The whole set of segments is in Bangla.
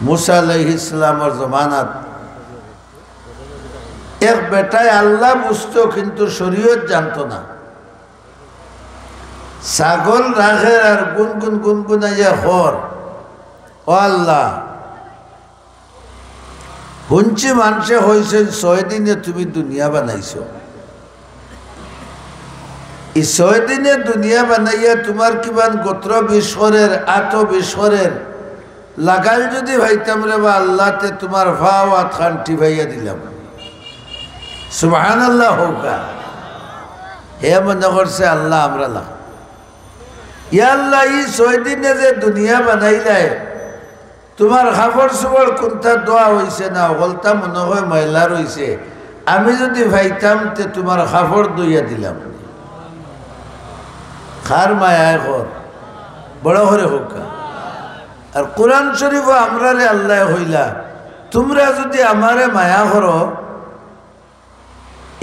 मूसा अलैहिस्सलामर जमानात एक बेटाय अल्लाह बुझतो किन्तु शरीयत जानतो ना ছাগল রাখে আর গুনগুন গুনগুনাইয়া খর ও আল্লাহ হুঞ্চি মানুষে হয়েছেন 6 দিনে তুমি দুনিয়া বানাইছো এই 6 দিনে দুনিয়া বানাইয়া তোমার কিমান গোত্র বিশ্বরের আত বিশ্বরের লাগাল যদি ভাইতাম রে বা আল্লাহতে তোমার ফাওয়াত খানটি ভাইয়া দিলাম সুবহানাল্লাহ হোকা হে মনে করছে আল্লাহ আমরা লা ইয়া আল্লাহ এই 6 দিনে যে দুনিয়া বানাইলাই তোমার খাবার সুবর কোনটা দোয়া হইছে না বলতা মনে হয় ময়লা রইছে আমি যদি ভাইতাম তে তোমার খাবার দইয়া দিলাম খার মায়া কর বড় করে হোকা আর কোরআন শরীফ আমরারে আল্লাহ হইলা তোমরা যদি আমারে মায়া করো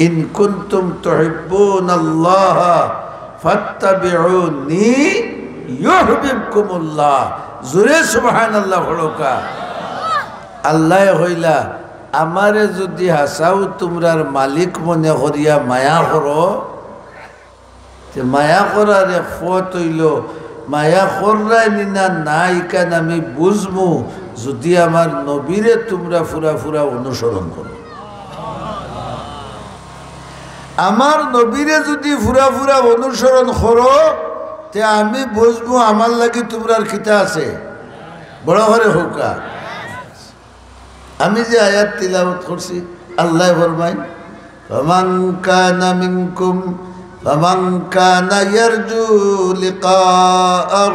ইন কুনতুম তুহিব্বুনাল্লাহ ফাত্তাবিউনি ইউহিব্বুকুমুল্লাহ জোরে সুবহানাল্লাহ হলোকা আল্লাহ হইলা আমারে যদি হাসাও তোমরার মালিক মনে করিয়া মায়া করো তে মায়া করার ফত হইল মায়া কররাই নিনা নাই কেন আমি বুঝমু যদি আমার নবীরে তোমরা ফুরা ফুরা অনুসরণ করো আমার নবীরে যদি ফুরা ফুরা অনুসরণ করো তে আমি বুঝবো আমার লাগি তোমরার খিতা আছে বড় ঘরে হোকা আমি যে আয়াত তিলাওয়াত করছি আল্লাহ ফরমায় ফামান কানা মিনকুম ফামান কানা ইয়ারজু লিকা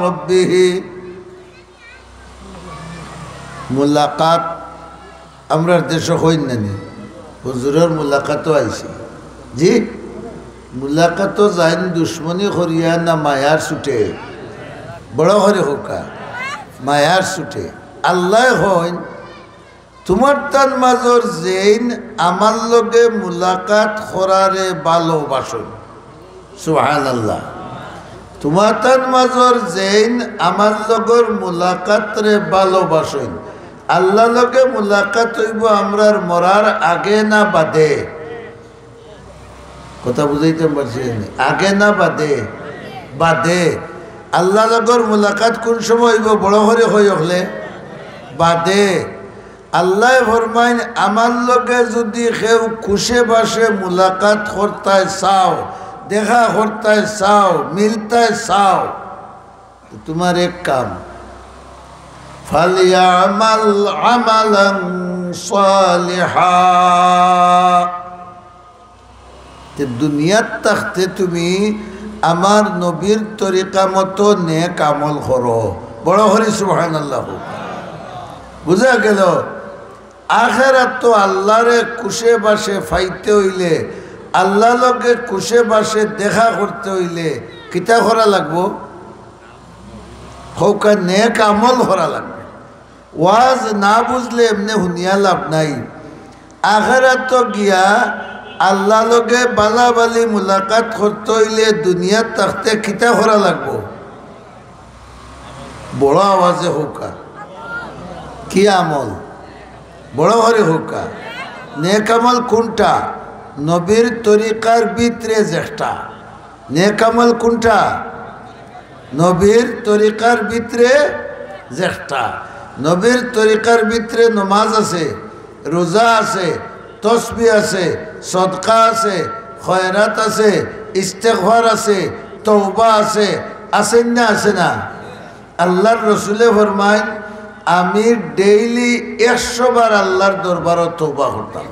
রাব্বিহ মুলাকাত আমরা দেশে হই না নি হুজুরের মুলাকাতও আইছে জি মুলাকাত যাইন দুশ্মনী করিয়া না মায়ার ছুটে বড় ঘরে হোকা মায়ার ছুটে আল্লাহ হইন তোমার তার মাজর জেইন আমার লগে মুলাকাত করারে ভালোবাসন সুবহানাল্লাহ তোমার তার মাজর জেইন আমার লগর মুলাকাত রে ভালোবাসন আল্লাহ লগে মুলাকাত হইব আমরার মরার আগে না বাদে কথা বুঝাইতে পারছেন আগে না বাদে বাদে আল্লাহ লগর মুলাকাত কোন সময় হইব বড় করে হইলে বাদে আল্লাহ ফরমাইন আমার লগে যদি কেউ খুশে বাসে মুলাকাত করতে চাও দেখা করতে চাও মিলতে চাও তোমার এক কাম ফালিয়ামাল আমালান সালিহা তে দুনিয়ার তাখতে তুমি আমার নবীর তরিকা মতো নেক আমল করো বড় হরি সুবহানাল্লাহ বুঝা গেল আখিরাত তো আল্লাহরে কুশে বাসে ফাইতে হইলে আল্লাহ লগে কুশে বাসে দেখা করতে হইলে কিতা করা লাগবো হোকা নেক আমল করা লাগবে ওয়াজ না বুঝলে এমনি হুনিয়া লাভ নাই আখিরাত তো গিয়া আল্লাহ লগে বালাবালি মুলাকাত করতে হইলে দুনিয়ার তাখতে কিতা করা লাগবো বড় আওয়াজে হোকা কি আমল বড় ঘরে হোকা নেক আমল কোনটা নবীর তরিকার ভিতরে যেটা নেক আমল কোনটা নবীর তরিকার ভিতরে যেটা নবীর তরিকার ভিতরে নামাজ আছে রোজা আছে তসবিহ আছে সদকা আছে খয়রাত আছে ইস্তেগফার আছে তওবা আছে আছেন না আছে না আল্লাহর রসুলে ফরমায় আমি ডেইলি 100 বার আল্লাহর দরবারে তওবা করতাম